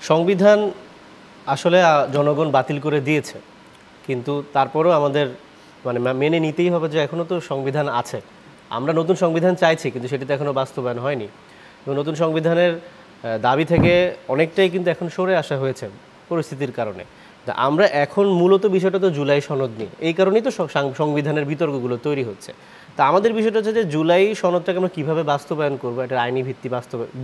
সংবিধান আসলে জনগণ বাতিল করে দিয়েছে, কিন্তু তারপরেও আমাদের মেনে নিতেই হবে যে এখনও তো সংবিধান আছে। আমরা নতুন সংবিধান চাইছি, কিন্তু সেটি তো এখনও বাস্তবায়ন হয়নি। এবং নতুন সংবিধানের দাবি থেকে অনেকটাই কিন্তু এখন সরে আসা হয়েছে পরিস্থিতির কারণে। আমরা এখন মূলত বিষয়টা তো জুলাই সনদ নিয়ে, এই কারণেই তো সংবিধানের বিতর্কগুলো তৈরি হচ্ছে। তা আমাদের বিষয়টা হচ্ছে যে জুলাই সনদটাকে আমরা কীভাবে বাস্তবায়ন করবো, একটা আইনি ভিত্তি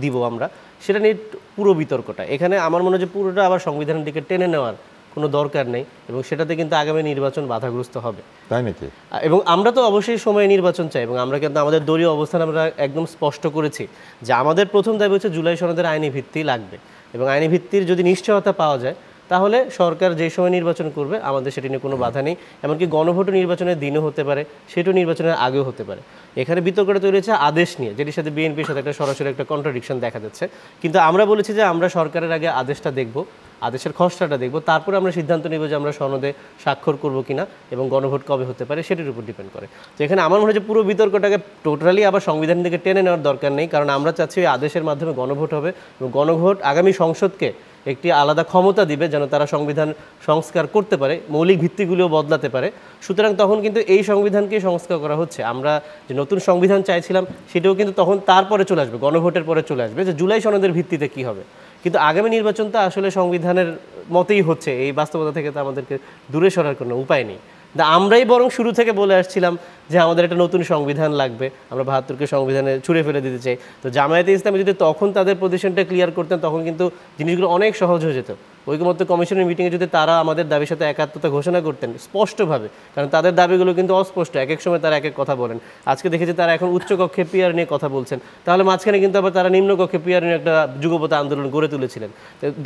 দিব আমরা, সেটা নিয়ে পুরো বিতর্কটা। এখানে আমার মনে হয় যে পুরোটা আবার সংবিধানের দিকে টেনে নেওয়ার কোনো দরকার নেই, এবং সেটাতে কিন্তু আগামী নির্বাচন বাধাগ্রস্ত হবে। তাই নাকি? এবং আমরা তো অবশ্যই সময়ে নির্বাচন চাই, এবং আমরা কিন্তু আমাদের দলীয় অবস্থান আমরা একদম স্পষ্ট করেছি যে আমাদের প্রথম দাবি হচ্ছে জুলাই সনদের আইনি ভিত্তি লাগবে, এবং আইনি ভিত্তির যদি নিশ্চয়তা পাওয়া যায় তাহলে সরকার যে সময় নির্বাচন করবে আমাদের সেটি নিয়ে কোনো বাধা নেই। এমনকি গণভোট নির্বাচনের দিনও হতে পারে, সেটাও নির্বাচনের আগেও হতে পারে। এখানে বিতর্কটা তৈরি হচ্ছে আদেশ নিয়ে, যেটির সাথে বিএনপির সাথে একটা সরাসরি একটা কন্ট্রাডিকশন দেখা যাচ্ছে। কিন্তু আমরা বলেছি যে আমরা সরকারের আগে আদেশটা দেখব, আদেশের খসড়াটা দেখব, তারপরে আমরা সিদ্ধান্ত নেব যে আমরা সনদে স্বাক্ষর করব কিনা এবং গণভোট কবে হতে পারে সেটির উপর ডিপেন্ড করে। তো এখানে আমার মনে হয় যে পুরো বিতর্কটাকে টোটালি আবার সংবিধান থেকে টেনে নেওয়ার দরকার নেই, কারণ আমরা চাচ্ছি ওই আদেশের মাধ্যমে গণভোট হবে, এবং গণভোট আগামী সংসদকে একটি আলাদা ক্ষমতা দিবে যেন তারা সংবিধান সংস্কার করতে পারে, মৌলিক ভিত্তিগুলিও বদলাতে পারে। সুতরাং তখন কিন্তু এই সংবিধানকে সংস্কার করা হচ্ছে। আমরা যে নতুন সংবিধান চাইছিলাম সেটাও কিন্তু তখন তারপরে চলে আসবে, গণভোটের পরে চলে আসবে যে জুলাই সনদের ভিত্তিতে কি হবে। কিন্তু আগামী নির্বাচনটা আসলে সংবিধানের মতেই হচ্ছে, এই বাস্তবতা থেকে তো আমাদেরকে দূরে সরার কোনো উপায় নেই। আমরাই বরং শুরু থেকে বলে আসছিলাম যে আমাদের একটা নতুন সংবিধান লাগবে, আমরা ৭২কে সংবিধানে ছুঁড়ে ফেলে দিতে চাই। তো জামায়াতে ইসলামী যদি তখন তাদের পজিশনটা ক্লিয়ার করতেন তখন কিন্তু জিনিসগুলো অনেক সহজ হয়ে যেত। ঐকমত্য কমিশনের মিটিংয়ে যদি তারা আমাদের দাবির সাথে একাত্মতা ঘোষণা করতেন স্পষ্টভাবে, কারণ তাদের দাবিগুলো কিন্তু অস্পষ্ট, এক এক সময় তারা এক এক কথা বলেন। আজকে দেখেছি তারা এখন উচ্চকক্ষে পিআর নিয়ে কথা বলছেন, তাহলে মাঝখানে কিন্তু আবার তারা নিম্নকক্ষে পিআর নিয়ে একটা যুগপৎ আন্দোলন গড়ে তুলেছিলেন।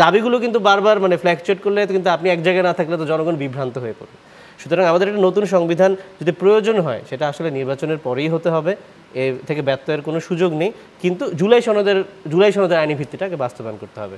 দাবিগুলো কিন্তু বারবার ফ্ল্যাকচুয়েট করলে কিন্তু আপনি এক জায়গায় না থাকলে তো জনগণ বিভ্রান্ত হয়ে পড়বে। সুতরাং আমাদের একটা নতুন সংবিধান যদি প্রয়োজন হয় সেটা আসলে নির্বাচনের পরেই হতে হবে, এর থেকে ব্যত্যয়ের কোনো সুযোগ নেই। কিন্তু জুলাই সনদের আইনি ভিত্তিটাকে বাস্তবায়ন করতে হবে।